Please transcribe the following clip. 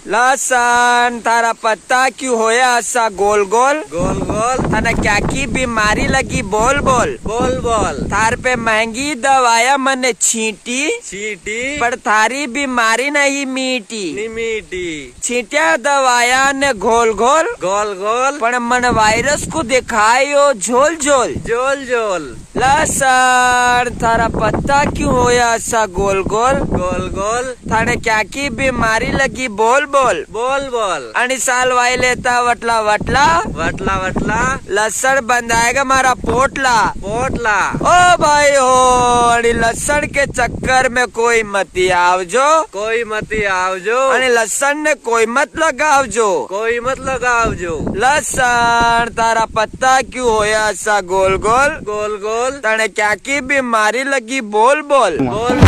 लसन तारा पत्ता क्यों होया ऐसा गोल गोल गोल गोल थाना क्या की बीमारी लगी बोल बोल बोल बोल थार पे महंगी दवाया मने छींटी चीटी पर थारी बीमारी नहीं मीटी निमीटी छींटिया दवाया ने घोल घोल गोल गोल पण मन वायरस को दिखायो झोल झोल जोल जोल लसन थारा पत्ता क्यों होया ऐसा गोल गोल गोल गोल थाने क्या की बीमारी लगी बोल बोल बोल बोल आणि साल वाई लेता वटला वटला वटला वटला लसण बंधाएगा मारा पोटला पोटला ओ भाई हो आणि लसण के चक्कर में कोई मती आवजो कोई मती आवजो आणि लसण ने कोई मत लगावजो कोई मत लगावजो लसण तारा पत्ता क्यों होया ऐसा गोल गोल गोल गोल तने क्या की बीमारी लगी बोल बोल बोल